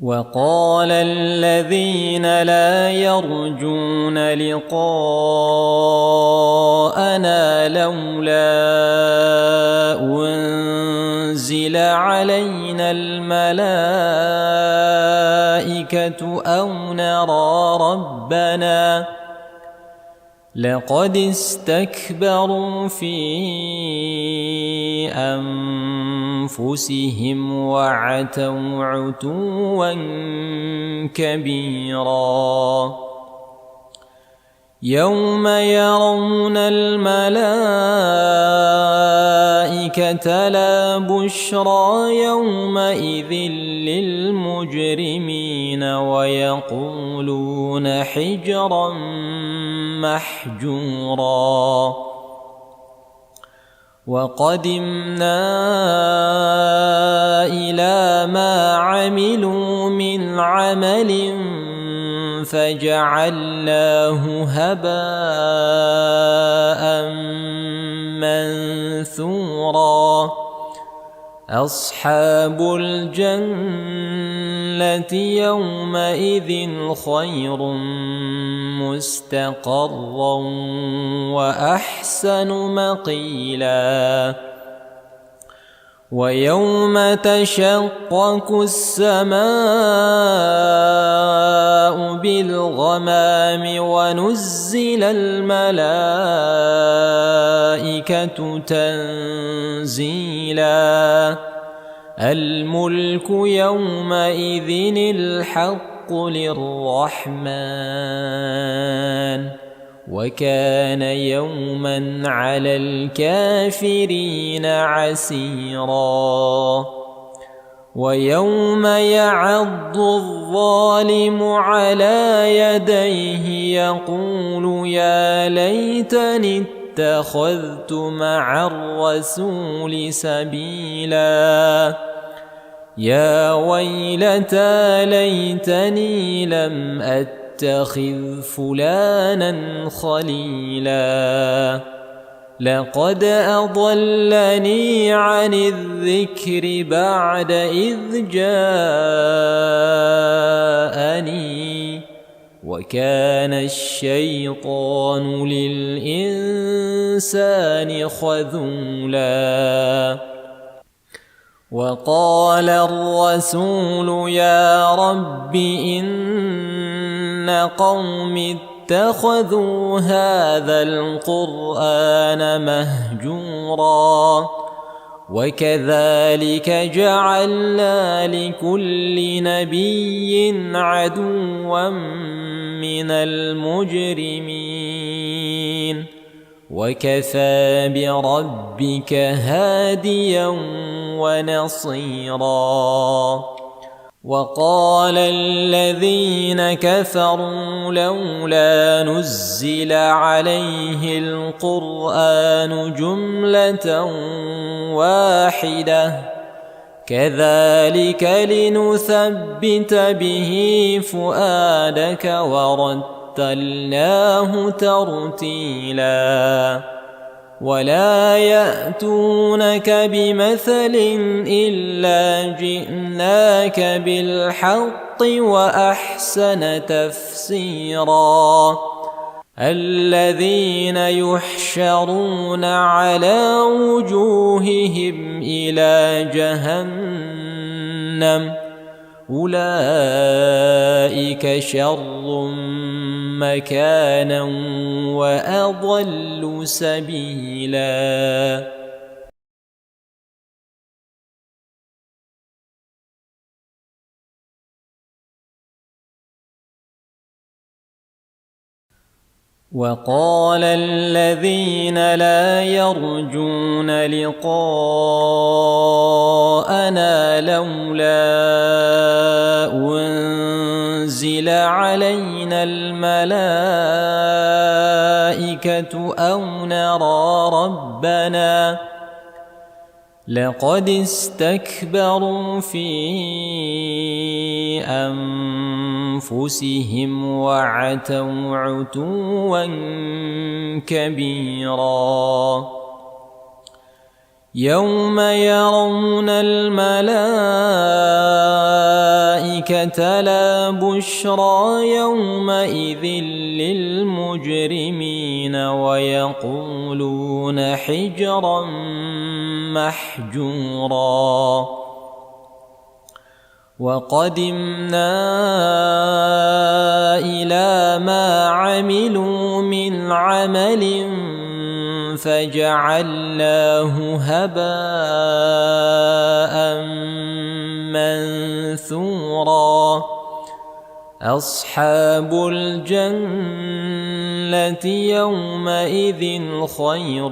وقال الذين لا يرجون لقاءنا لولا أنزل علينا الملائكة أو نرى ربنا لقد استكبروا في أنفسهم وعتوا عتوا كبيرا يوم يرون الملائكة لا بشرى يومئذ للمجرمين ويقولون حجرا محجورا وقدمنا إلى ما عملوا من عمل فجعلناه هباء منثورا أصحاب الجنة يومئذ خير مستقرا وأحسن مقيلا ويوم تشقق السماء بالغمام ونزل الملائكة تنزيلا الملك يومئذ الحق للرحمن وكان يوما على الكافرين عسيرا ويوم يعض الظالم على يديه يقول يا ليتني اتخذت مع الرسول سبيلا يا ويلتى ليتني لم أتخذ فلانا خليلا لقد أضلني عن الذكر بعد إذ جاءني وكان الشيطان للإنسان خذولا وقال الرسول يا رب إن قوم اتخذوا هذا القرآن مهجورا وكذلك جعلنا لكل نبي عدوا من المجرمين وكفى بربك هاديا ونصيرا وقال الذين كفروا لولا نزل عليه القرآن جملة واحدة كذلك لنثبت به فؤادك ورتلناه ترتيلا ولا يأتونك بمثل إلا جئناك بالحق وأحسن تفسيرا الذين يحشرون على وجوههم إلى جهنم أولئك شر مكانا وأضل سبيلا وقال الذين لا يرجون لقاءنا لولا أنزل علينا الملائكة أو نرى ربنا لقد استكبروا في أنفسهم وعتوا عتوا كبيرا يوم يرون الملائكة الآخرة لا بشرى يومئذ للمجرمين ويقولون حجرا محجورا وقدمنا إلى ما عملوا من عمل فجعلناه هباء منثورا أصحاب الجنة يومئذ خير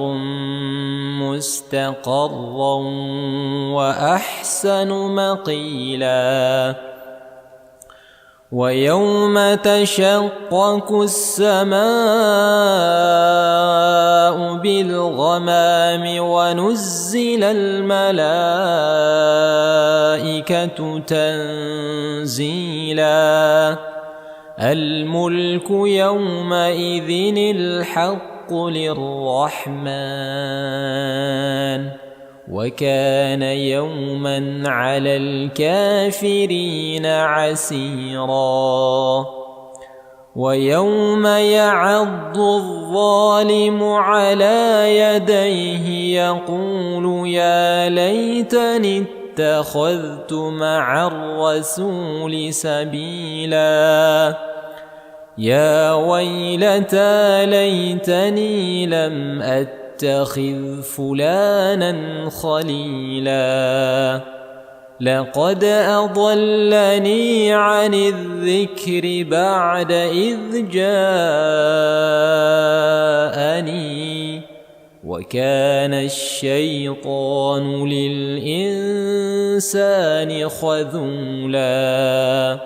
مستقرا وأحسن مقيلا ويوم تشقق السماء بالغمام ونزل الملائكة تنزيلا الملك يومئذ الحق للرحمن وكان يوما على الكافرين عسيرا ويوم يعض الظالم على يديه يقول يا ليتني اتخذت مع الرسول سبيلا يا ويلتى ليتني لم أتخذ فلانا خليلا لقد أضلني عن الذكر بعد إذ جاءني وكان الشيطان للإنسان خذولا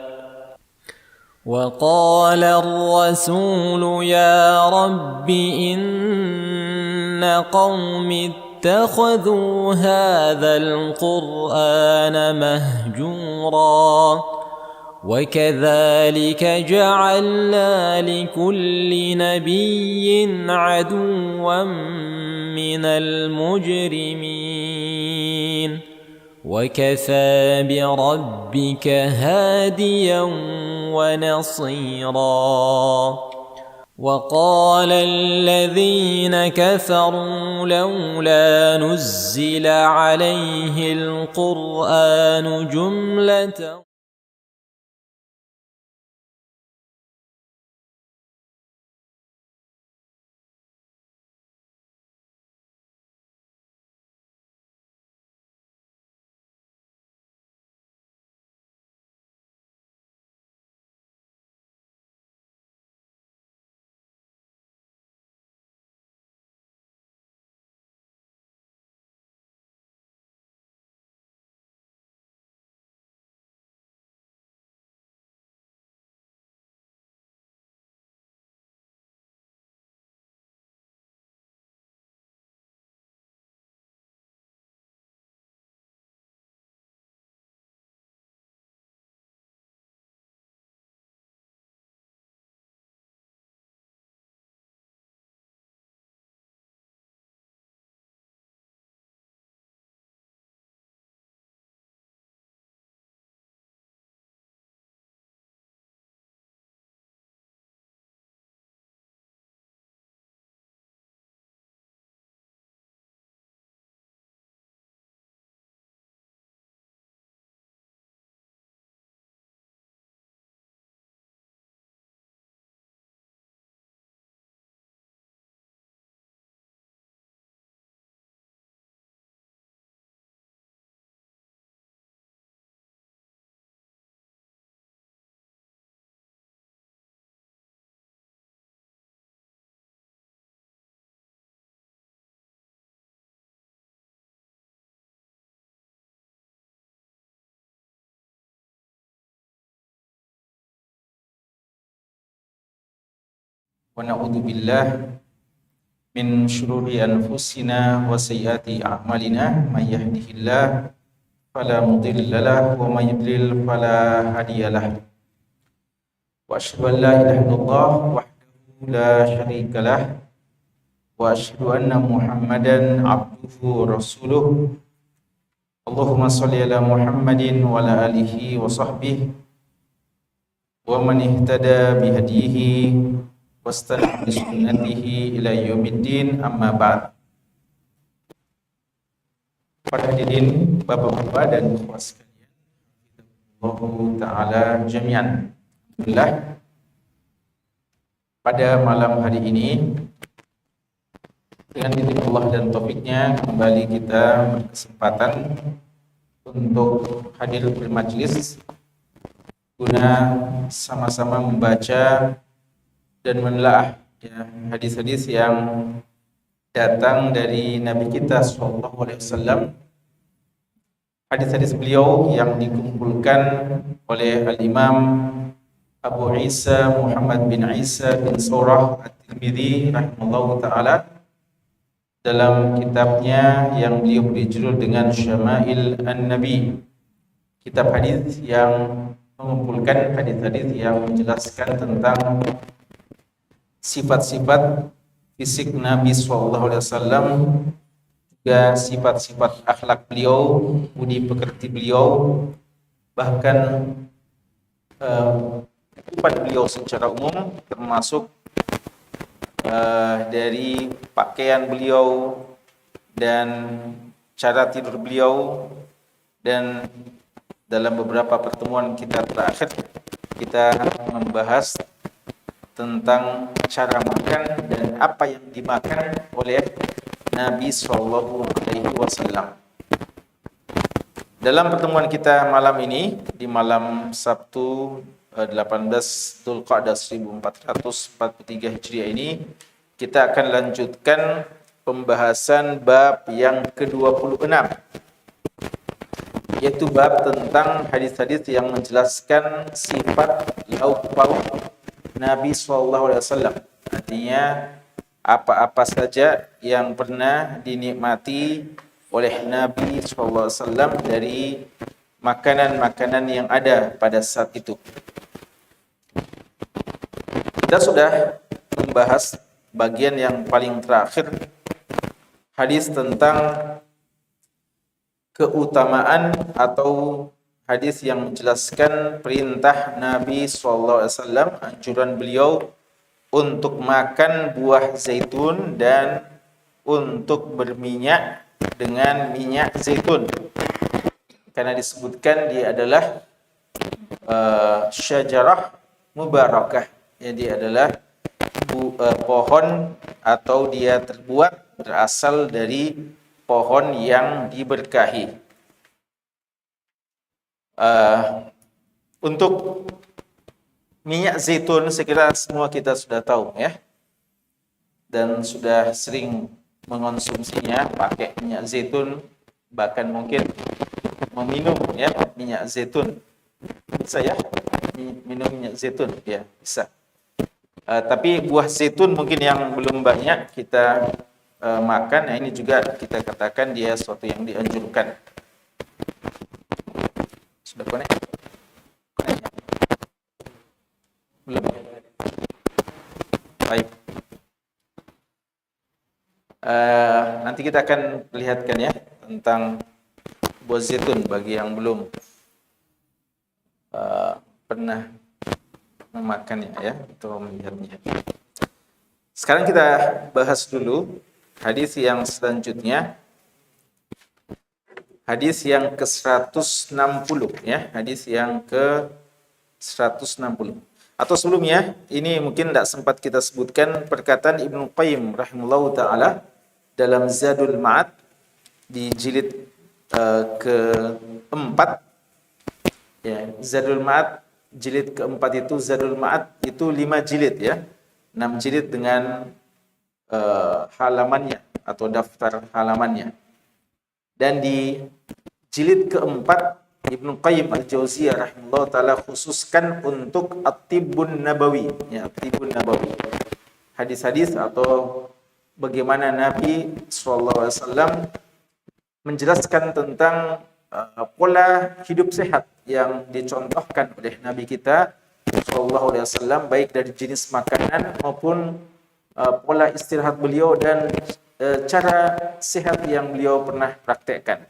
وقال الرسول يا رب إن قوم اتخذوا هذا القرآن مهجورا وكذلك جعلنا لكل نبي عدوا من المجرمين وكفى بربك هاديا ونصيرا وقال الذين كفروا لولا نزل عليه القرآن جملة wa na'udzu billah min syururi anfusina wa sayyiati a'malina may yahdihillahu fala mudilla lahu wa may yudlil fala hadiyalah wa asyhadu an la ilaha illallah wahdahu la syarika lah wa asyhadu anna Muhammadan abduhu wa rasuluh. Allahumma shalli ala Muhammadin wa ala alihi wa sahbihi wa man ihtada bihadihi wastana bisunnatihi ila yaumiddin, amma ba'd. Para hadirin Bapak-bapak dan ikhwah sekalian, Allah taala jami'an. Alhamdulillah, pada malam hari ini dengan izin Allah dan taufiknya kembali kita berkesempatan untuk hadir bermajlis guna sama-sama membaca dan menelaah hadis-hadis yang datang dari Nabi kita sallallahu alaihi wasallam. Hadis-hadis beliau yang dikumpulkan oleh Al-Imam Abu Isa Muhammad bin Isa bin Surah At-Tirmidzi rahimahullahu taala dalam kitabnya yang beliau beri judul dengan Syama'il An-Nabi. Kitab hadis yang mengumpulkan hadis-hadis yang menjelaskan tentang sifat-sifat fisik Nabi SAW, juga sifat-sifat akhlak beliau, budi pekerti beliau, bahkan kehidupan beliau secara umum, termasuk dari pakaian beliau dan cara tidur beliau. Dan dalam beberapa pertemuan kita terakhir, kita membahas tentang cara makan dan apa yang dimakan oleh Nabi Sallallahu Alaihi Wasallam. Dalam pertemuan kita malam ini, di malam Sabtu 18 Dzulqa'dah 1443 Hijriah ini, kita akan lanjutkan pembahasan bab yang ke-26, yaitu bab tentang hadis-hadis yang menjelaskan sifat lauk pauk Nabi SAW. Artinya apa-apa saja yang pernah dinikmati oleh Nabi SAW dari makanan-makanan yang ada pada saat itu. Kita sudah membahas bagian yang paling terakhir, hadis tentang keutamaan atau hadis yang menjelaskan perintah Nabi SAW, anjuran beliau untuk makan buah zaitun dan untuk berminyak dengan minyak zaitun. Karena disebutkan dia adalah syajarah mubarakah. Jadi adalah pohon atau dia terbuat berasal dari pohon yang diberkahi. Untuk minyak zaitun, saya kira semua kita sudah tahu ya, dan sudah sering mengonsumsinya, pakai minyak zaitun, bahkan mungkin meminum ya minyak zaitun. Bisa ya minum minyak zaitun? Ya, bisa. Tapi buah zaitun mungkin yang belum banyak kita makan. Nah, ini juga kita katakan dia sesuatu yang dianjurkan. Sudah connect? Belum. Baik. Nanti kita akan perlihatkan ya tentang buah zaitun bagi yang belum pernah memakannya ya, atau melihatnya. Sekarang kita bahas dulu hadis yang selanjutnya. Hadis yang ke-160 ya, hadis yang ke-160. Atau sebelumnya, ini mungkin tidak sempat kita sebutkan perkataan Ibnu Qayyim rahimahullahu taala dalam Zadul Ma'ad di jilid keempat. Ya, Zadul Ma'ad jilid keempat itu, Zadul Ma'ad itu 5 jilid ya, 6 jilid dengan halamannya atau daftar halamannya. Dan di jilid keempat, Ibnu Qayyim Al-Jauziyah rahimahullah ta'ala khususkan untuk At-Tibbun Nabawi ya, At-Tibbun Nabawi, hadis-hadis atau bagaimana Nabi SAW menjelaskan tentang pola hidup sehat yang dicontohkan oleh Nabi kita SAW, baik dari jenis makanan maupun pola istirahat beliau dan cara sehat yang beliau pernah praktekkan.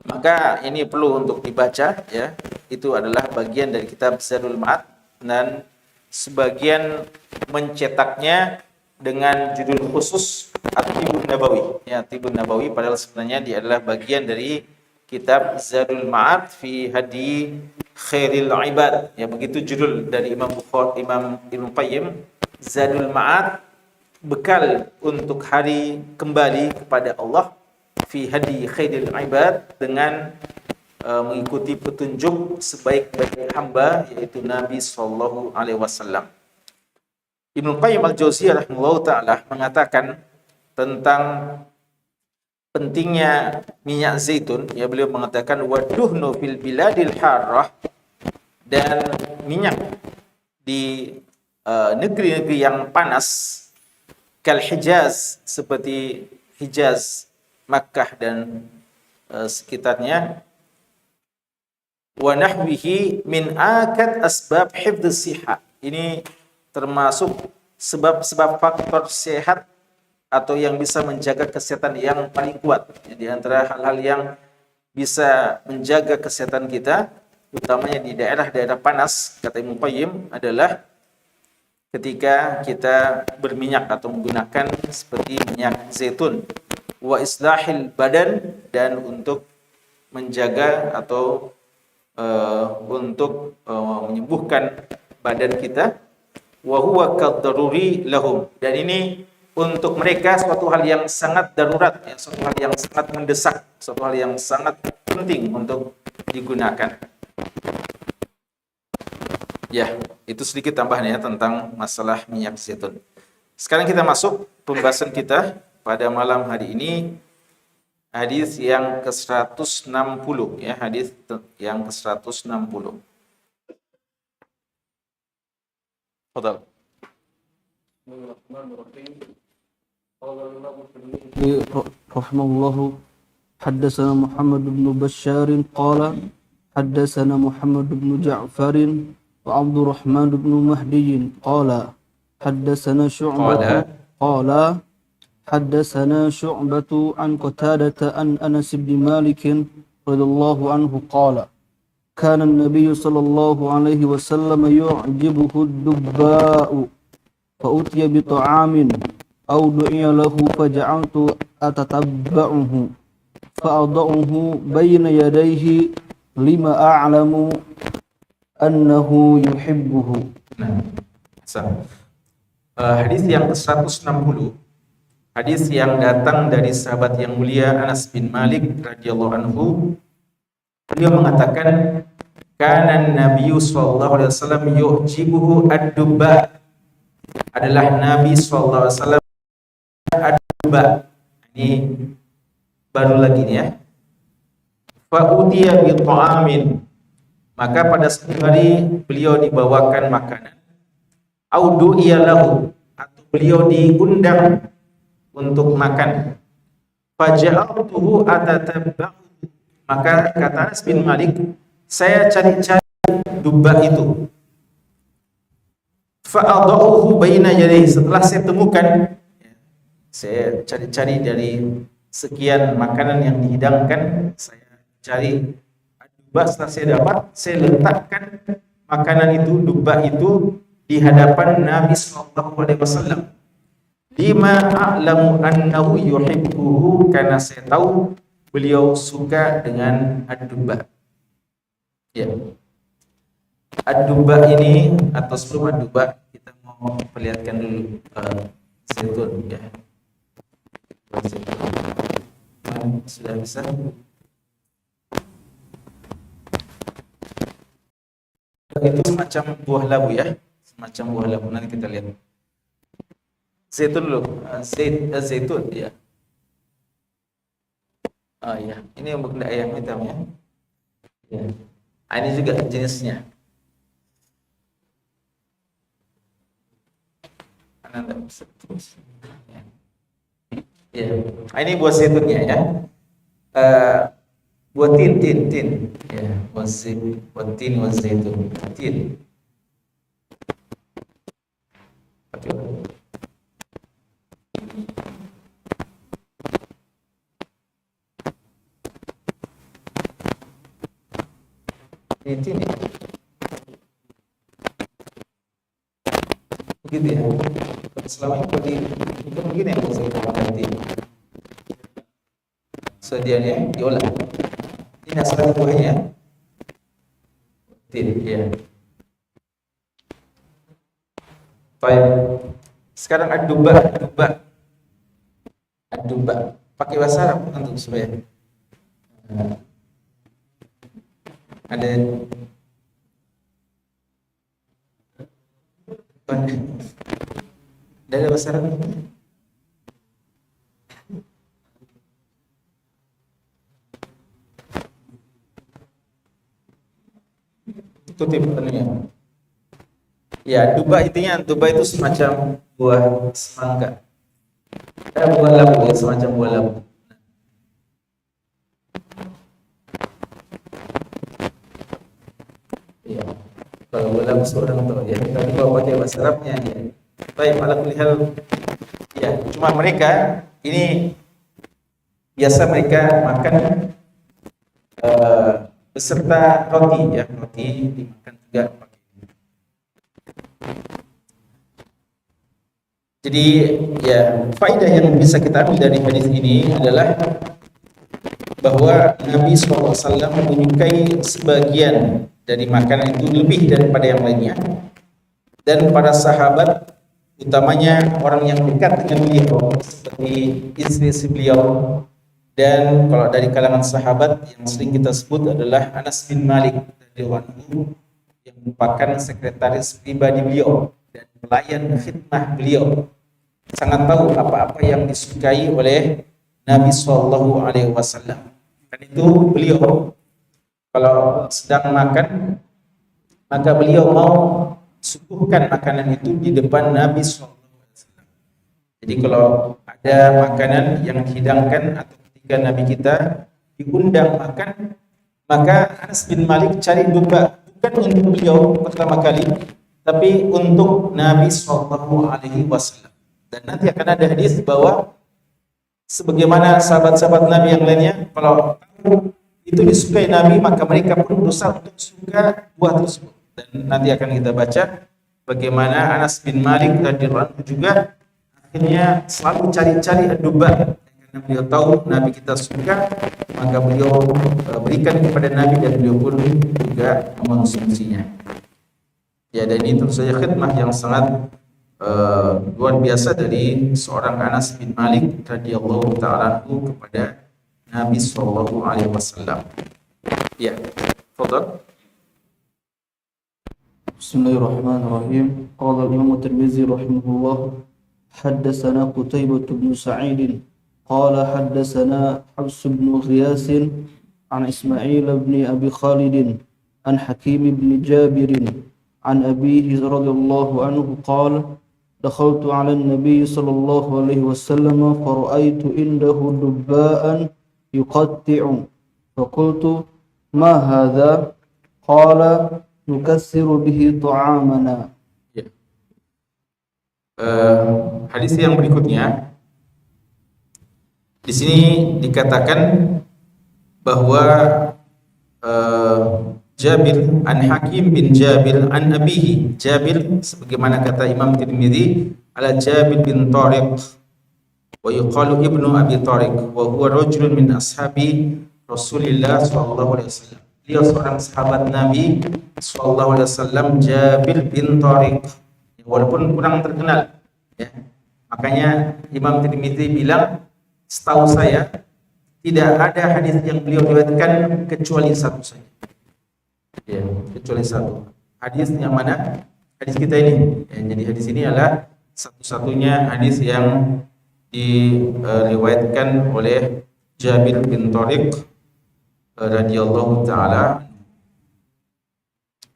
Maka ini perlu untuk dibaca ya, itu adalah bagian dari kitab Zadul Ma'ad, dan sebagian mencetaknya dengan judul khusus At-Tibun Nabawi. Ya, Tibun Nabawi padahal sebenarnya dia adalah bagian dari kitab Zadul Ma'ad fi Hadi Khairil Ibad. Ya, begitu judul dari Imam Ibnu Qayyim, Zadul Ma'ad, bekal untuk hari kembali kepada Allah, fi Hadi Khairil Ibad, dengan mengikuti petunjuk sebaik-baik hamba, yaitu Nabi sallallahu alaihi wasallam. Ibnu Qayyim al-Jauziyah rahimahullah taala mengatakan tentang pentingnya minyak zaitun, ya, beliau mengatakan waduhnu fil biladil harrah, dan minyak di negeri-negeri yang panas, kal Hijaz, seperti Hijaz, Makkah dan sekitarnya, wa nahwihi min akad asbab hifdz siha. Ini termasuk sebab-sebab faktor sehat atau yang bisa menjaga kesehatan yang paling kuat. Di antara hal-hal yang bisa menjaga kesehatan kita, utamanya di daerah-daerah panas, kata Ibnu Qayyim, adalah ketika kita berminyak atau menggunakan seperti minyak zaitun, wa islahil badan, dan untuk menjaga atau untuk menyembuhkan badan kita, wa huwa kadaruri lahum, dan ini untuk mereka suatu hal yang sangat darurat, ya, suatu hal yang sangat mendesak, suatu hal yang sangat penting untuk digunakan. Ya, itu sedikit tambahan ya tentang masalah minyak zaitun. Sekarang kita masuk pembahasan kita pada malam hari ini, hadis yang ke-160, ya, hadis yang ke-160. Fadhal. Rahimahullahu, haddatsana Muhammad bin Bashar qala haddatsana Muhammad bin Ja'far wa Abdurrahman bin Mahdi qala haddatsana Syu'bah qala haddatsana Syu'bah an Qatadah an Anas bin Malik radhiyallahu anhu qala kana an-nabiy sallallahu alaihi wasallam yu'jibuhu ad-dubba'u fa utiya bi ta'amin aw du'iya lahu faja'altu atatabba'uhu fa'adha'uhu bayna yadayhi lima a'lamu annahu yuhibbuhu. Hadis yang ke-160, hadis yang datang dari sahabat yang mulia Anas bin Malik radhiyallahu anhu. Beliau mengatakan, kana Nabi sallallahu alaihi wasallam yu'jibuhu ad-dubba, adalah Nabi sallallahu alaihi wasallam ad-dubba. Ini baru lagi nih ya. Fa utiya bi ta'amin, maka pada suatu hari beliau dibawakan makanan. Audu iyalahu, atau beliau diundang untuk makan. Faja'altuhu atatabba'u, maka kata Anas bin Malik, saya cari-cari dubba itu. Fa'adha'uhu baina yadayhi, setelah saya temukan, saya cari-cari dari sekian makanan yang dihidangkan, saya cari dubba, setelah saya dapat, saya letakkan makanan itu, dubba itu, di hadapan Nabi sallallahu alaihi wasallam. Lima a'lamu annahu yuhibbuhu, karena saya tahu beliau suka dengan ad-dubba. Ya. Ad-dubba ini, atau sebelum ad-dubba kita mau perlihatkan dulu zaitun, ya. Sudah bisa? Itu semacam buah labu ya, semacam buah labu. Nanti kita lihat. Zaitun dulu, zaitun ya. Oh ya, ini yang benda ayam hitam ya. Ya. Ini juga jenisnya. Anda bisa terus. Ya. Ya. Ini buah zaitunnya ya. Buah tin. Ya, buah tin wa zaitun. Tin. Ini begitu ya. Selama ini bukan begini yang saya katakan ini. Sedianya diolah. Ini asal buahnya. Tidak ya. Baik. Sekarang aduba. Pakai bahasa Arab untuk supaya ada dari bahasa Arab. Itu tipe penuhnya. Ya, duba itu semacam buah semangka. Buah labu, ya, semacam buah labu. Ya, kalau buah labu seorang tahu ya, tapi kalau pakai bahasa Arabnya ya. Baik, ala kulli hal. Ya, cuma mereka ini biasa mereka makan beserta roti ya, roti dimakan juga pakai. Jadi ya, faedah yang bisa kita ambil dari hadis ini adalah bahwa Nabi SAW menyukai sebagian dari makanan itu lebih daripada yang lainnya, dan para sahabat, utamanya orang yang dekat dengan beliau seperti istri beliau, dan kalau dari kalangan sahabat yang sering kita sebut adalah Anas bin Malik radhiyallahu anhu, yang merupakan sekretaris pribadi beliau dan pelayan khidmah beliau, sangat tahu apa-apa yang disukai oleh Nabi Shallallahu Alaihi Wasallam. Dan itu beliau kalau sedang makan, maka beliau mau suguhkan makanan itu di depan Nabi Shallallahu Alaihi Wasallam. Jadi kalau ada makanan yang dihidangkan atau ketika Nabi kita diundang makan, maka Anas bin Malik cari domba, bukan untuk beliau pertama kali, tapi untuk Nabi Shallallahu Alaihi Wasallam. Dan nanti akan ada hadis bahwa sebagaimana sahabat-sahabat Nabi yang lainnya, kalau itu disukai Nabi, maka mereka pun berusaha untuk suka buah tersebut. Dan nanti akan kita baca bagaimana Anas bin Malik radhiyallahu anhu juga akhirnya selalu cari-cari domba, karena beliau tahu Nabi kita suka, maka beliau berikan kepada Nabi dan beliau pun juga mengonsumsinya. Ya, dan ini tentu saja khidmah yang sangat luar biasa dari seorang Anas bin Malik radhiyallahu ta'ala anhu kepada Nabi sallallahu alaihi wasallam. Ya, tafadhal. Bismillahirrahmanirrahim. Qala al-Imam At-Tirmidzi rahimahullah, haddatsana Qutaibah bin Sa'id qala haddatsana Hafs bin Ghiyas an Ismail bin Abi Khalid an Hakim bin Jabir an abihi radhiyallahu anhu qala دخلت على النبي صلى الله عليه وسلم فرأيت عنده دباء يقطع فقلت ما هذا قال نكسر به طعامنا. Hadis yang berikutnya di sini dikatakan bahwa Jabir an Hakim bin Jabir an abihi. Jabir sebagaimana kata Imam Tirmidzi ala Jabir bin Tariq wa yuqalu ibnu Abi Tariq wa huwa rajulun min ashabi Rasulillah sallallahu alaihi wasallam. Beliau seorang sahabat Nabi sallallahu alaihi wasallam, Jabir bin Tariq, walaupun kurang terkenal ya. Makanya Imam Tirmidzi bilang, setahu saya tidak ada hadis yang beliau riwayatkan kecuali satu saja. Ya, kecuali satu. Hadis yang mana? Hadis kita ini. Ya, jadi hadis ini adalah satu-satunya hadis yang diriwayatkan oleh Jabir bin Tariq radhiyallahu taala.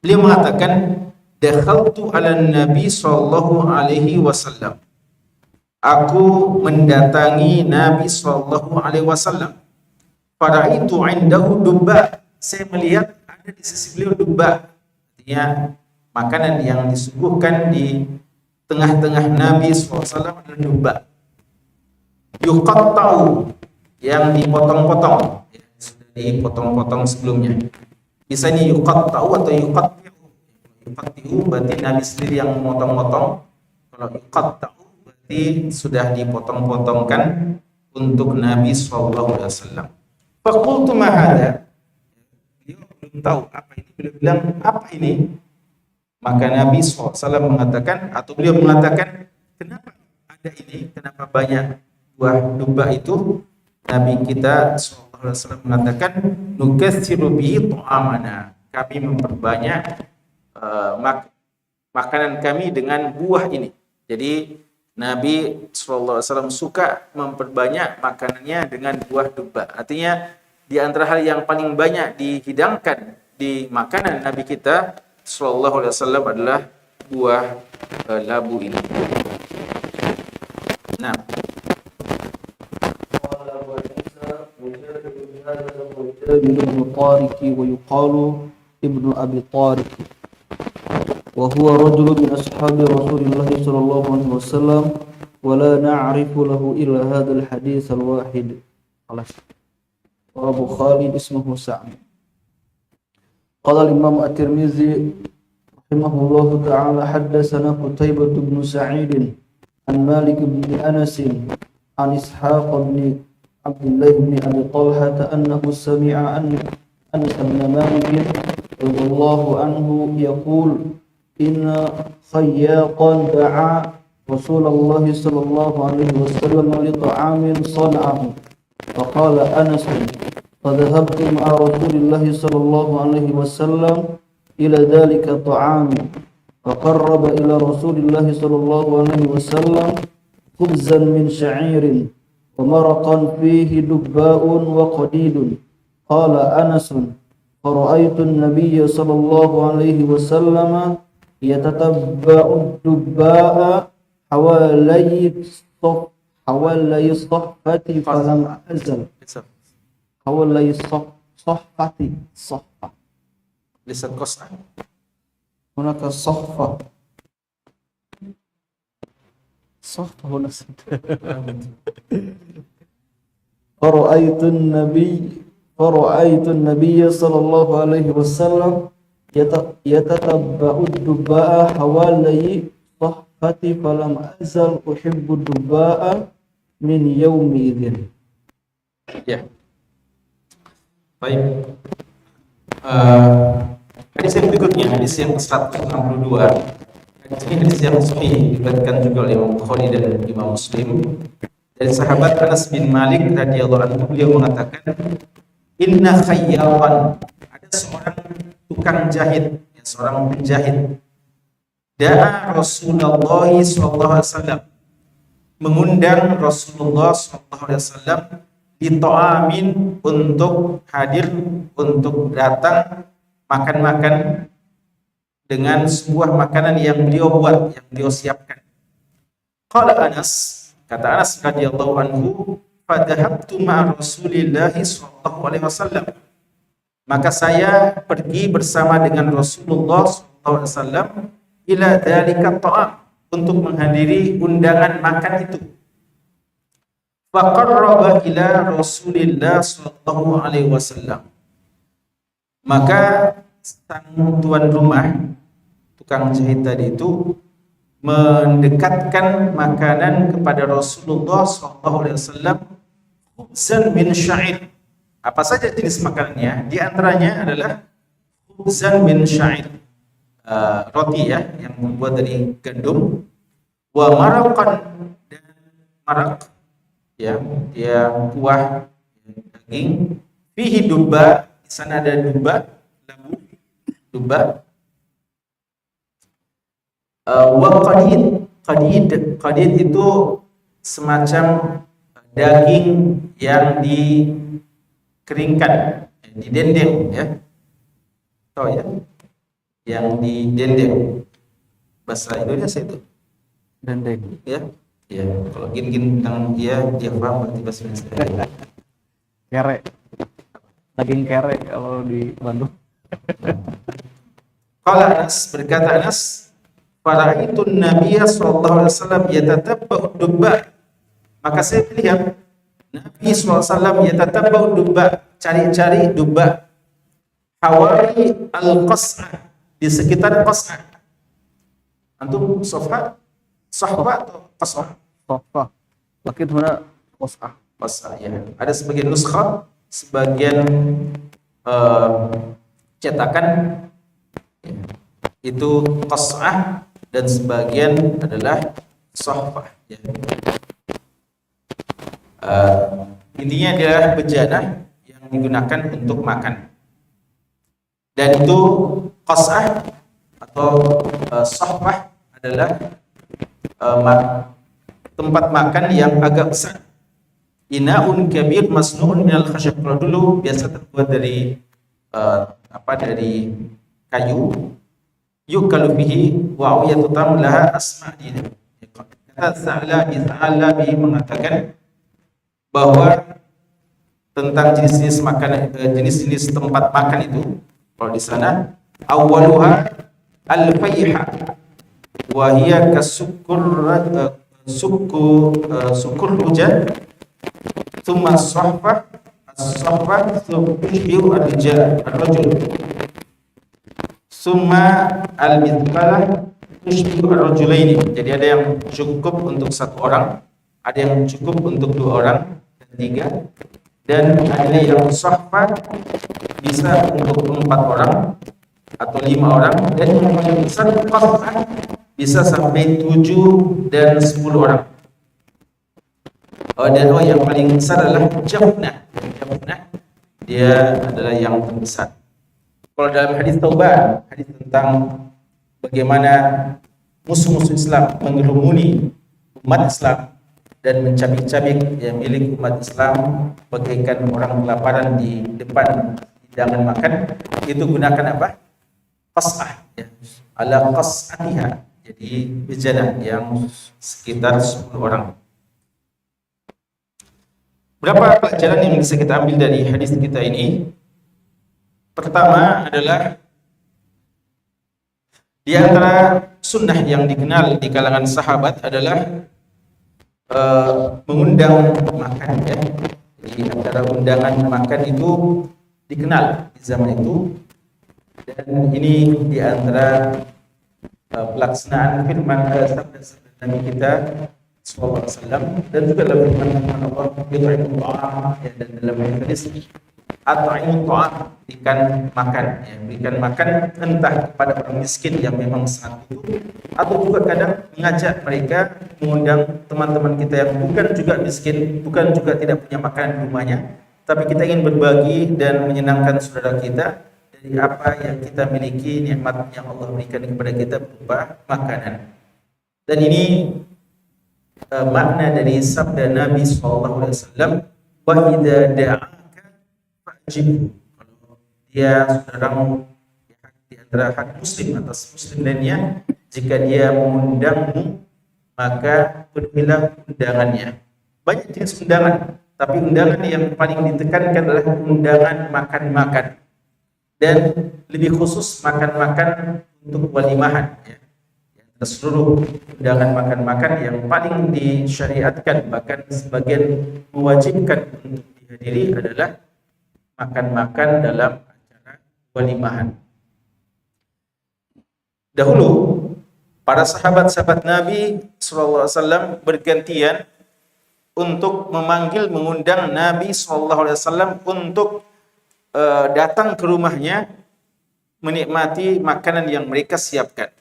Beliau mengatakan, dakhaltu ala Nabi sallallahu alaihi wasallam. Aku mendatangi Nabi sallallahu alaihi wasallam. Faraitu indahu dubba. Saya melihat ada di sisi beliau dubba, artinya makanan yang disuguhkan di tengah-tengah Nabi SAW adalah dubba. Yuqatta'u, yang dipotong-potong, ya, sudah dipotong-potong sebelumnya. Bisa ini yuqatta'u atau yuqatti'u. Yuqatti'u berarti Nabi sendiri yang memotong-motong. Kalau yuqatta'u berarti sudah dipotong-potongkan untuk Nabi sallallahu alaihi wasallam. Faqultu ma hadha? Beliau belum tahu apa ini. Beliau bilang, apa ini? Maka Nabi SAW mengatakan, atau beliau mengatakan, kenapa ada ini? Kenapa banyak buah duba itu? Nabi kita SAW mengatakan, nukatsiru bihi ta'amana. Kami memperbanyak makanan kami dengan buah ini. Jadi Nabi SAW suka memperbanyak makanannya dengan buah duba. Artinya di antara hal yang paling banyak dihidangkan di makanan Nabi kita sallallahu alaihi wasallam adalah buah labu ini. Nah, ابن طارق ويقال ابن أبي طارق وهو رجل من أصحاب رسول الله صلى الله عليه وسلم ولا نعرف له إلا هذا الحديث الواحد. وأبو خالد اسمه سعد. قال الإمام الترمذي رحمه الله تعالى حدثنا قتيبة بن سعيد عن مالك بن أنس عن إسحاق بن عبد الله بن أبي طلحة أنه سمع أنس بن مالك رضي الله عنه يقول إن خياطا دعا رسول الله صلى الله عليه وسلم لطعام صنعه فقال أنس فذهبت مع رسول الله صلى الله عليه وسلم إلى ذلك الطعام فقرب إلى رسول الله صلى الله عليه وسلم خبزا من شعير ومرقا فيه دباء وقديد. قال أنس فرأيت النبي صلى الله عليه وسلم يتتبع الدباء حوالي الصحفة فلم أزل حوالي الصحفة صحفة lisan qas'ah. هناك صحفة هنا فرأيت النبي صلى الله عليه وسلم يتتبع الدباء حوالي صحفة فلم أزل أحب الدباء من يومئذ. Ya. Baik. Hadis yang berikutnya, hadis yang ke-162. Hadis ini hadis yang sahih, diriwayatkan juga oleh Imam Bukhari dan Imam Muslim. Dari sahabat Anas bin Malik radhiyallahu anhu, beliau mengatakan, "Inna khayyawan", ada seorang tukang jahit, seorang penjahit. Da'a Rasulullah sallallahu alaihi wasallam, mengundang Rasulullah sallallahu alaihi wasallam di ta'amin, untuk hadir, untuk datang makan-makan dengan sebuah makanan yang beliau buat, yang beliau siapkan. Qala Anas, kata Anas radhiyallahu anhu, fadhahabtu ma'a Rasulillah sallallahu alaihi wasallam, maka saya pergi bersama dengan Rasulullah sallallahu alaihi wasallam ila dzalika ta'am, untuk menghadiri undangan makan itu. Faqarraba ila Rasulillah sallallahu alaihi wasallam, maka sang tuan rumah, tukang jahit tadi itu, mendekatkan makanan kepada Rasulullah sallallahu alaihi wasallam, khubzan min sya'ir. Apa saja jenis makanannya? Di antaranya adalah khubzan min sya'ir, roti ya, yang dibuat dari gandum, wa maraqan, dan marak ya, dia kuah daging, fihi duba, di sana ada duba, labu, duba, wa qadid itu semacam daging yang dikeringkan, didendeng ya, tahu ya, yang didendeng, bahasa Indonesia itu dendeng ya. Ya, kalau gin tentang dia paham berarti bahasa Indonesia. kere, daging kere kalau di Bandung. Qala Anas, berkata Anas, fara'aitun Nabiyya sallallahu alaihi wasallam yatatabba'u dubba, maka saya melihat Nabi sallallahu alaihi wasallam yatatabba'u dubba, cari-cari dubba, hawari al-qas'ah, di sekitar qas'ah. Antum sahfa atau qas'ah? Safah. Makin mana qas'ah. Qas'ah ya. Ada sebagian nuskhah, sebagian cetakan ya, itu qas'ah dan sebagian adalah sahfah ya. Intinya adalah bejana yang digunakan untuk makan. Dan itu qas'ah atau sahfah adalah tempat makan yang agak besar. Ina'un kabir masnu'un minal khashab. Kalau dulu biasa terbuat dari dari kayu. Yukalu bihi wa awiyatu tamlaha asma'i. Kata Sa'labi mengatakan bahwa tentang jenis-jenis makanan, jenis-jenis tempat makan itu, kalau di sana awwaluha al-fayha wa hiya sukur hujan, thumma as-sahfah tushbihu ar-rajul, thumma al-mithqalah tushbihu ar-rajulaini. Jadi ada yang cukup untuk satu orang, ada yang cukup untuk dua orang dan tiga, dan ada yang sahfah bisa untuk 4 orang atau 5 orang, dan yang paling besar qas'ah bisa sampai 7 dan 10 orang. Dan yang paling besar adalah jafnah. Dia adalah yang terbesar. Kalau dalam hadis Taubah, hadis tentang bagaimana musuh-musuh Islam mengerumuni umat Islam dan mencabik-cabik yang milik umat Islam bagaikan orang kelaparan di depan hidangan makan, itu gunakan apa? Qas'ah ya. Ala qas'atiha. Jadi bejana yang sekitar 10 orang. Berapa pelajaran yang bisa kita ambil dari hadis kita ini? Pertama adalah di antara sunnah yang dikenal di kalangan sahabat adalah mengundang makan ya. Jadi antara undangan makan itu dikenal di zaman itu, dan ini di antara pelaksanaan firman sabda Nabi kita sallallahu alaihi wasallam, dan juga dalam firman Allah dan dalam hadis at'imut ta'am, berikan makan ya, berikan makan entah kepada orang miskin yang memang sangat butuh, atau juga kadang mengajak mereka, mengundang teman-teman kita yang bukan juga miskin, bukan juga tidak punya makanan di rumahnya, tapi kita ingin berbagi dan menyenangkan saudara kita dari apa yang kita miliki, nikmat yang Allah berikan kepada kita berupa makanan. Dan ini makna dari sabda Nabi SAW, wa idza da'aka fa'jib. Kalau dia saudaramu di antara hak muslim atas muslim lainnya, jika dia mengundangmu maka penuhilah undangannya. Banyak jenis undangan, tapi undangan yang paling ditekankan adalah undangan makan-makan, dan lebih khusus makan-makan untuk walimahan ya. Seluruh undangan makan-makan yang paling disyariatkan, bahkan sebagian mewajibkan untuk dihadiri, adalah makan-makan dalam acara walimahan. Dahulu para sahabat-sahabat Nabi SAW bergantian untuk memanggil, mengundang Nabi SAW untuk datang ke rumahnya menikmati makanan yang mereka siapkan.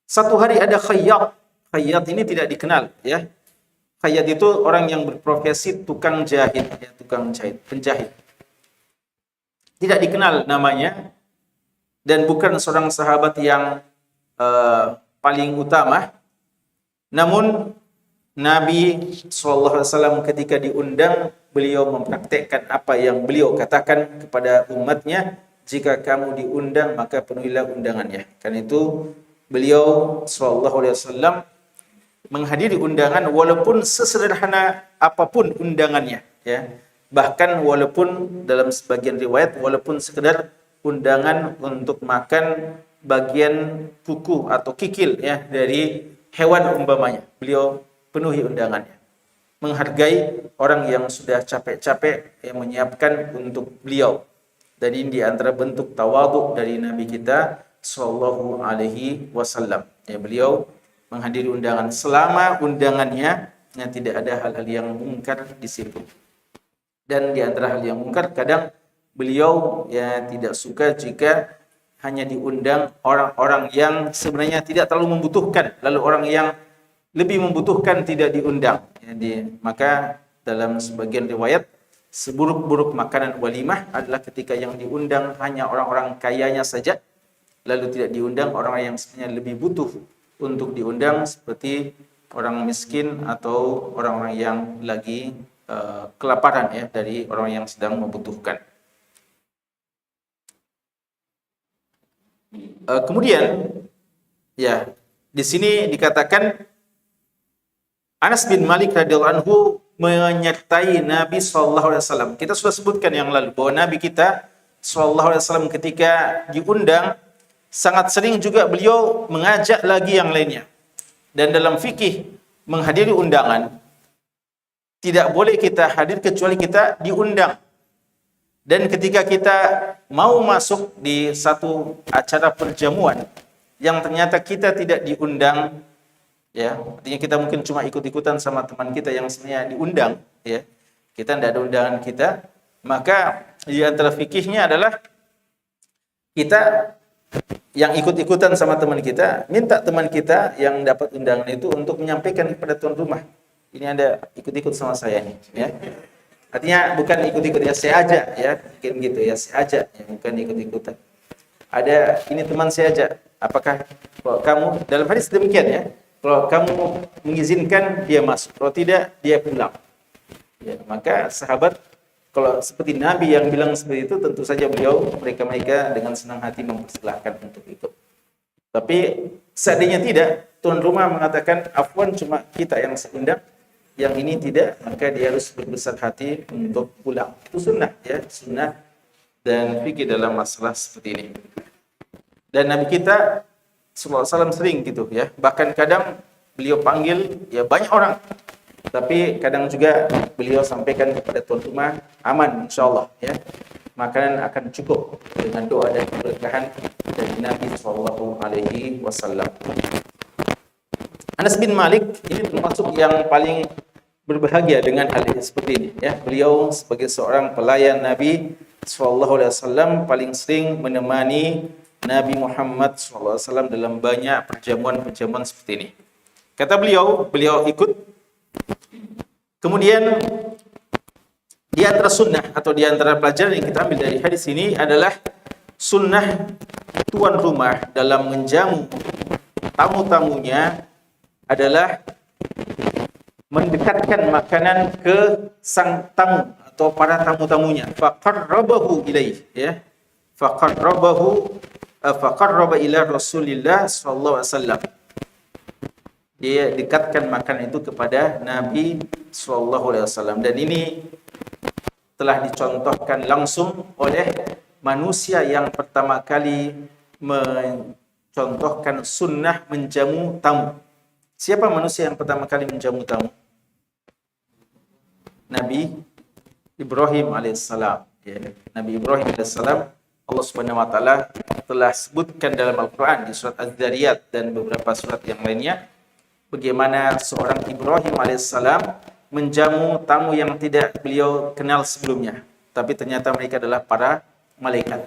Satu hari ada khayyat. Khayyat ini tidak dikenal ya. Khayyat itu orang yang berprofesi tukang jahit ya, tukang jahit, penjahit. Tidak dikenal namanya, dan bukan seorang sahabat yang paling utama. Namun Nabi SAW ketika diundang, beliau mempraktekkan apa yang beliau katakan kepada umatnya, jika kamu diundang maka penuhilah undangannya. Karena itu beliau SAW menghadiri undangan walaupun sesederhana apapun undangannya ya. Bahkan walaupun dalam sebagian riwayat walaupun sekedar undangan untuk makan bagian kuku atau kikil ya dari hewan umpamanya, beliau penuhi undangannya. Menghargai orang yang sudah capek-capek yang menyiapkan untuk beliau. Dan ini di antara bentuk tawadhu dari Nabi kita sallallahu alaihi wasallam. Ya, beliau menghadiri undangan selama undangannya tidak ada hal-hal yang mungkar di situ. Dan di antara hal yang mungkar, kadang beliau ya tidak suka jika hanya diundang orang-orang yang sebenarnya tidak terlalu membutuhkan, lalu orang yang lebih membutuhkan tidak diundang. Maka dalam sebagian riwayat, seburuk-buruk makanan walimah adalah ketika yang diundang hanya orang-orang kayanya saja, lalu tidak diundang orang yang sebenarnya lebih butuh untuk diundang, seperti orang miskin atau orang-orang yang lagi kelaparan ya, dari orang yang sedang membutuhkan. Kemudian ya, di sini dikatakan Anas bin Malik radhiyallahu anhu menyertai Nabi sallallahu alaihi wasallam. Kita sudah sebutkan yang lalu bahwa Nabi kita sallallahu alaihi wasallam ketika diundang sangat sering juga beliau mengajak lagi yang lainnya. Dan dalam fikih menghadiri undangan tidak boleh kita hadir kecuali kita diundang. Dan ketika kita mau masuk di satu acara perjamuan yang ternyata kita tidak diundang, ya, artinya kita mungkin cuma ikut-ikutan sama teman kita yang sebenarnya diundang, ya, kita tidak ada undangan kita, maka di antara fikihnya adalah kita yang ikut-ikutan sama teman kita, minta teman kita yang dapat undangan itu untuk menyampaikan kepada tuan rumah, ini Anda ikut-ikut sama saya nih, ya. Artinya bukan ikut-ikut, ya saya aja, ya, mungkin gitu ya, saya aja, ya, bukan ikut-ikutan. Ada, ini teman saya aja, apakah kalau kamu, dalam hadis demikian ya, kalau kamu mengizinkan dia masuk, kalau tidak dia pulang. Ya, maka sahabat, kalau seperti Nabi yang bilang seperti itu, tentu saja mereka dengan senang hati mempersilahkan untuk itu. Tapi seandainya tidak, tuan rumah mengatakan, afwan cuma kita yang seundang, yang ini tidak, maka dia harus berbesar hati untuk pulang. Itu sunnah, ya, sunnah dan fikih dalam masalah seperti ini. Dan Nabi kita sallallahu alaihi wasallam sering gitu ya. Bahkan kadang beliau panggil ya banyak orang. Tapi kadang juga beliau sampaikan kepada tuan rumah, aman insyaallah ya. Makanan akan cukup dengan doa dan keberkahan dari Nabi sallallahu alaihi wasallam. Anas bin Malik ini termasuk yang paling berbahagia dengan hal ini seperti ini ya. Beliau sebagai seorang pelayan Nabi sallallahu alaihi wasallam paling sering menemani Nabi Muhammad sallallahu alaihi wasallam dalam banyak perjamuan-perjamuan seperti ini. Kata beliau ikut. Kemudian di antara sunnah atau di antara pelajaran yang kita ambil dari hadis ini adalah sunnah tuan rumah dalam menjamu tamu-tamunya adalah mendekatkan makanan ke sang tamu atau para tamu-tamunya. Faqarrabahu ilaih, ya. Faqarraba ila Rasulillah sallallahu alaihi wasallam. Dia dekatkan makanan itu kepada Nabi sallallahu alaihi wasallam, dan ini telah dicontohkan langsung oleh manusia yang pertama kali mencontohkan sunnah menjamu tamu. Siapa manusia yang pertama kali menjamu tamu? Nabi Ibrahim alaihissalam. Ya. Nabi Ibrahim alaihissalam, Allah Subhanahu wa taala telah sebutkan dalam Al-Qur'an di surat Az-Zariyat dan beberapa surat yang lainnya bagaimana seorang Ibrahim alaihissalam menjamu tamu yang tidak beliau kenal sebelumnya, tapi ternyata mereka adalah para malaikat.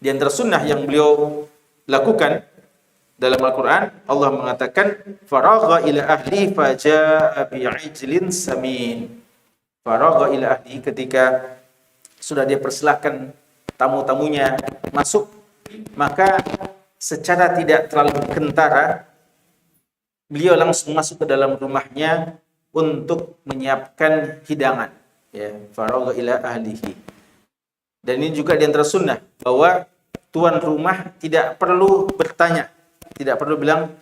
Di antara sunnah yang beliau lakukan dalam Al-Quran, Allah mengatakan faragha ila ahli faja'a bi'ijlin samin. Faragha ila ahli, ketika sudah dia persilahkan tamu-tamunya masuk, maka secara tidak terlalu kentara beliau langsung masuk ke dalam rumahnya untuk menyiapkan hidangan, ya. Faragha ila ahlihi. Dan ini juga di antara sunnah bahwa tuan rumah tidak perlu bertanya, tidak perlu bilang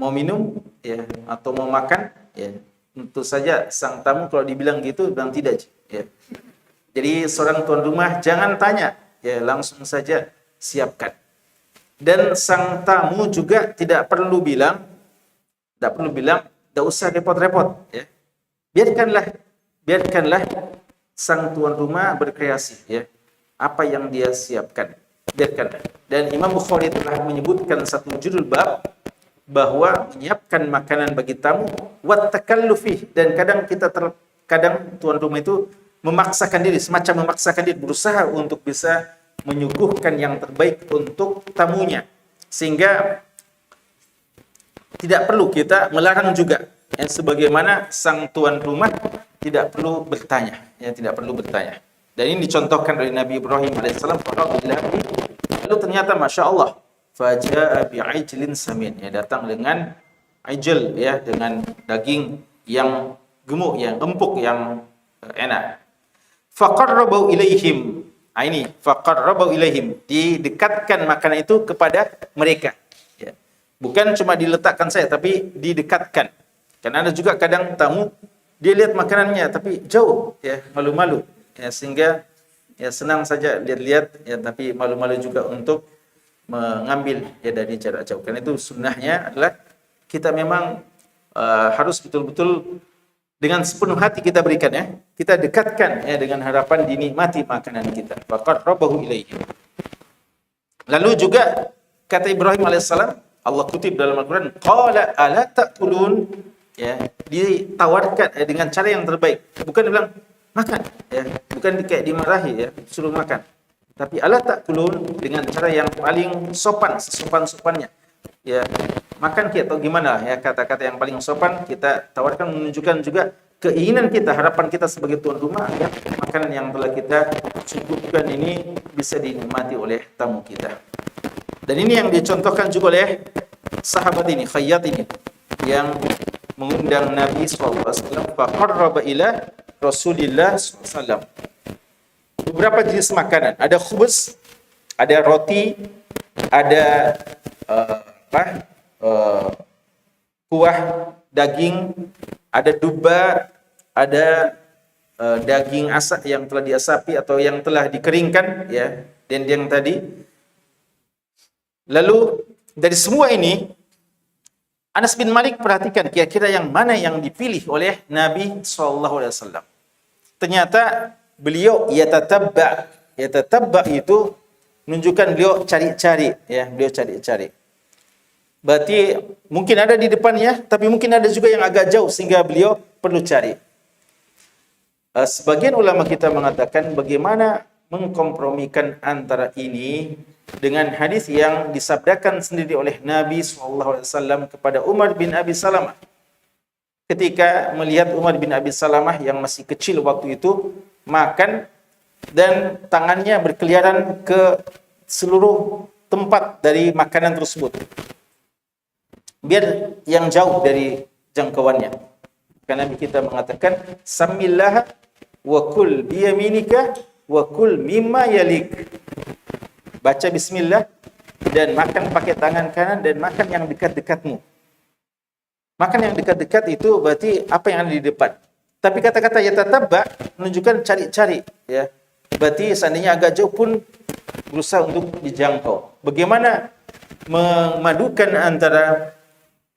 mau minum ya atau mau makan ya. Tentu saja sang tamu kalau dibilang gitu bilang tidak ya. Jadi seorang tuan rumah jangan tanya ya, langsung saja siapkan. Dan sang tamu juga tidak perlu bilang tidak usah repot-repot ya. Biarkanlah sang tuan rumah berkreasi ya. apa yang dia siapkan. Biarkan. Dan Imam Bukhari telah menyebutkan satu judul bab bahwa menyiapkan makanan bagi tamu wat takallufih, dan kadang tuan rumah itu memaksakan diri, semacam memaksakan diri, berusaha untuk bisa menyuguhkan yang terbaik untuk tamunya, sehingga tidak perlu kita melarang juga, ya, sebagaimana sang tuan rumah tidak perlu bertanya, ya, tidak perlu bertanya. Dan ini dicontohkan oleh Nabi Ibrahim alaihissalam. Lalu ternyata masya Allah, faja'a bi'ijlin samin, ya, datang dengan ijl, ya, dengan daging yang gemuk, yang empuk, yang enak. Faqarrabu ilaihim. Ini faqarrabu ilaihim, didekatkan makanan itu kepada mereka. Ya. Bukan cuma diletakkan saya, tapi didekatkan. Karena ada juga kadang tamu dia lihat makanannya tapi jauh, ya, malu-malu, ya, sehingga ya senang saja lihat-lihat, ya, tapi malu-malu juga untuk mengambil, ya, dari jarak jauh. Karena itu sunnahnya adalah kita memang harus betul-betul dengan sepenuh hati kita berikan, ya. Kita dekatkan, ya, dengan harapan dinikmati makanan kita. Faqarrabahu ilaihim. Lalu juga kata Ibrahim alaihissalam, Allah kutip dalam Al-Quran, qala ala ta'kulun, ya, ditawarkan, dengan cara yang terbaik. Bukan bilang makan, ya, bukan kayak dimarahi, ya, suruh makan. Tapi ala ta'kulun dengan cara yang paling sopan, sesopan-sopannya. Ya, makan kita atau gimana, ya, kata-kata yang paling sopan kita tawarkan, menunjukkan juga keinginan kita, harapan kita sebagai tuan rumah, ya, makanan yang telah kita cukupkan ini bisa dinikmati oleh tamu kita. Dan ini yang dicontohkan juga oleh sahabat ini, Khayyat ini, yang mengundang Nabi SAW, faqarraba ila Rasulillah SAW. Beberapa jenis makanan, ada khubuz, ada roti, ada kuah daging, ada duba, ada daging asak yang telah diasapi atau yang telah dikeringkan, ya, dendeng tadi. Lalu dari semua ini Anas bin Malik perhatikan kira-kira yang mana yang dipilih oleh Nabi SAW. Ternyata beliau yatatabba itu menunjukkan beliau cari-cari, ya, beliau cari-cari. Berarti mungkin ada di depannya, tapi mungkin ada juga yang agak jauh sehingga beliau perlu cari. Sebagian ulama kita mengatakan bagaimana mengkompromikan antara ini dengan hadis yang disabdakan sendiri oleh Nabi SAW kepada Umar bin Abi Salamah. Ketika melihat Umar bin Abi Salamah yang masih kecil waktu itu makan dan tangannya berkeliaran ke seluruh tempat dari makanan tersebut, biar yang jauh dari jangkauannya. Karena kita mengatakan samillah wa kul biyaminika wa kul mimma yalik. Baca bismillah dan makan pakai tangan kanan dan makan yang dekat-dekatmu. Makan yang dekat-dekat itu berarti apa yang ada di depan. Tapi kata-kata yatatabba menunjukkan cari-cari, ya. Berarti seandainya agak jauh pun berusaha untuk dijangkau. Bagaimana memadukan antara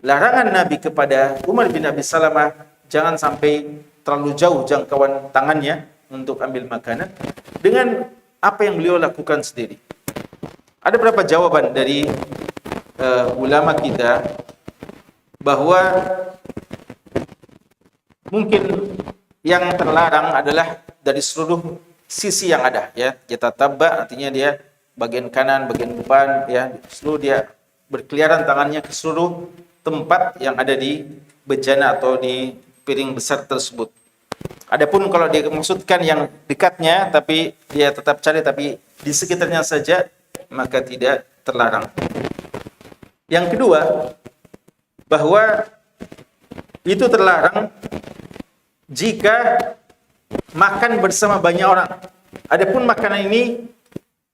larangan Nabi kepada Umar bin Abi Salamah jangan sampai terlalu jauh jangkauan tangannya untuk ambil makanan dengan apa yang beliau lakukan sendiri. Ada beberapa jawaban dari ulama kita bahwa mungkin yang terlarang adalah dari seluruh sisi yang ada, ya. Yatatabba artinya dia bagian kanan, bagian depan, ya, seluruh dia berkeliaran tangannya ke seluruh tempat yang ada di bejana atau di piring besar tersebut. Adapun kalau dia maksudkan yang dekatnya tapi dia tetap cari tapi di sekitarnya saja, maka tidak terlarang. Yang kedua, bahwa itu terlarang jika makan bersama banyak orang. Adapun makanan ini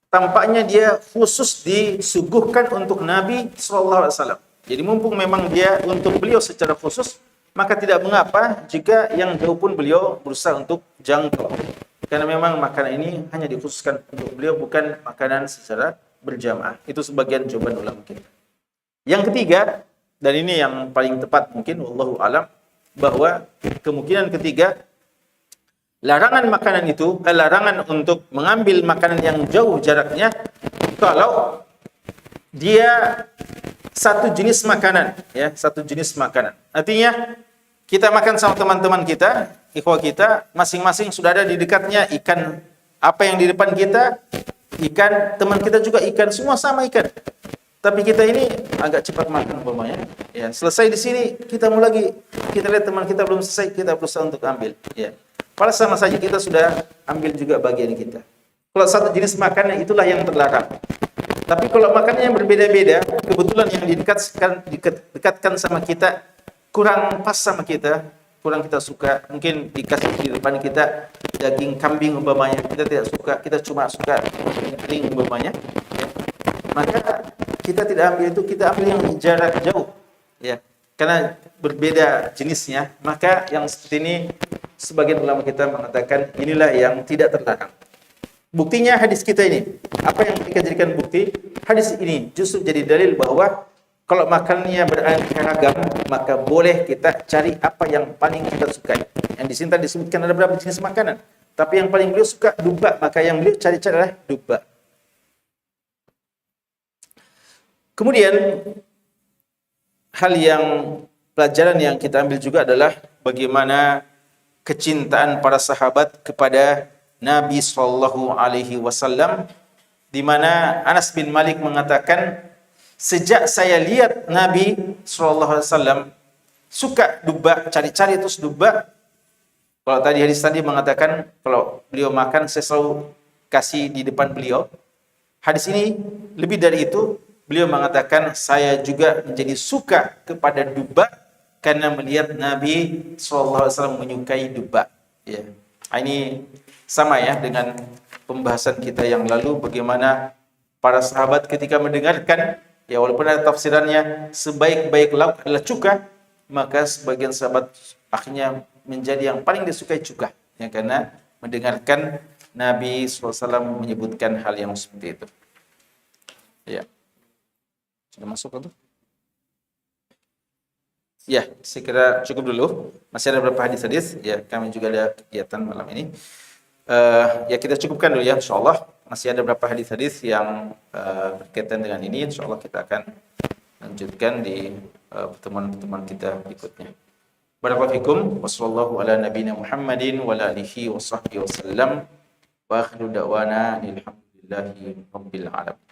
tampaknya dia khusus disuguhkan untuk Nabi SAW. Jadi mumpung memang dia untuk beliau secara khusus, maka tidak mengapa jika yang jauh pun beliau berusaha untuk jangkau. Karena memang makanan ini hanya dikhususkan untuk beliau, bukan makanan secara berjamaah. Itu sebagian jawaban ulama kita. Yang ketiga, dan ini yang paling tepat mungkin, wallahu alam, bahwa kemungkinan ketiga, Larangan makanan itu, larangan untuk mengambil makanan yang jauh jaraknya kalau dia satu jenis makanan, ya, satu jenis makanan. Artinya kita makan sama teman-teman kita, ikhwah kita, masing-masing sudah ada di dekatnya ikan apa yang di depan kita, ikan, teman kita juga ikan, semua sama ikan. Tapi kita ini agak cepat makan umpamanya. Ya, selesai di sini kita mau lagi, kita lihat teman kita belum selesai, kita berusaha untuk ambil. Ya, padahal sama saja kita sudah ambil juga bagian kita. Kalau satu jenis makanan itulah yang terlarang. Tapi kalau makanan yang berbeda-beda, kebetulan yang didekatkan sama kita kurang pas sama kita, kurang kita suka, mungkin dikasih di depan kita daging kambing umpamanya, kita tidak suka, kita cuma suka daging umpamanya, ya. Maka kita tidak ambil itu, kita ambil yang jarak jauh, ya, karena berbeda jenisnya. Maka yang seperti ini sebagian ulama kita mengatakan inilah yang tidak terlarang. Buktinya hadis kita ini, apa yang kita jadikan bukti? Hadis ini justru jadi dalil bahwa kalau makanannya beraneka ragam, maka boleh kita cari apa yang paling kita sukai. Yang di sini tadi disebutkan ada beberapa jenis makanan, tapi yang paling beliau suka duba, maka yang beliau cari-cari adalah duba. Kemudian hal yang pelajaran yang kita ambil juga adalah bagaimana kecintaan para sahabat kepada Nabi Shallallahu Alaihi Wasallam, di mana Anas bin Malik mengatakan, sejak saya lihat Nabi Shallallahu Alaihi Wasallam suka duba, cari-cari terus duba. Kalau tadi hadis tadi mengatakan kalau beliau makan saya selalu kasih di depan beliau. Hadis ini lebih dari itu, beliau mengatakan saya juga menjadi suka kepada duba karena melihat Nabi Shallallahu Alaihi Wasallam menyukai duba. Ya, ini sama ya dengan pembahasan kita yang lalu, bagaimana para sahabat ketika mendengarkan, ya walaupun ada tafsirannya sebaik-baik lauk adalah cuka, maka sebagian sahabat akhirnya menjadi yang paling disukai cuka, ya, karena mendengarkan Nabi SAW menyebutkan hal yang seperti itu. Ya, sudah masuk atau? Ya, saya kira cukup dulu. Masih ada beberapa hadis-hadis. Ya, kami juga ada kegiatan malam ini. Ya kita cukupkan dulu ya, insyaallah. Masih ada beberapa hadis-hadis yang berkaitan dengan ini. Insyaallah kita akan lanjutkan di pertemuan-pertemuan kita berikutnya. Barakallahu fikum. Wassallallahu ala nabiyina Muhammadin wa ala alihi wa sahbihi wasallam. Wa akhiru da'wana alhamdulillahi rabbil alamin.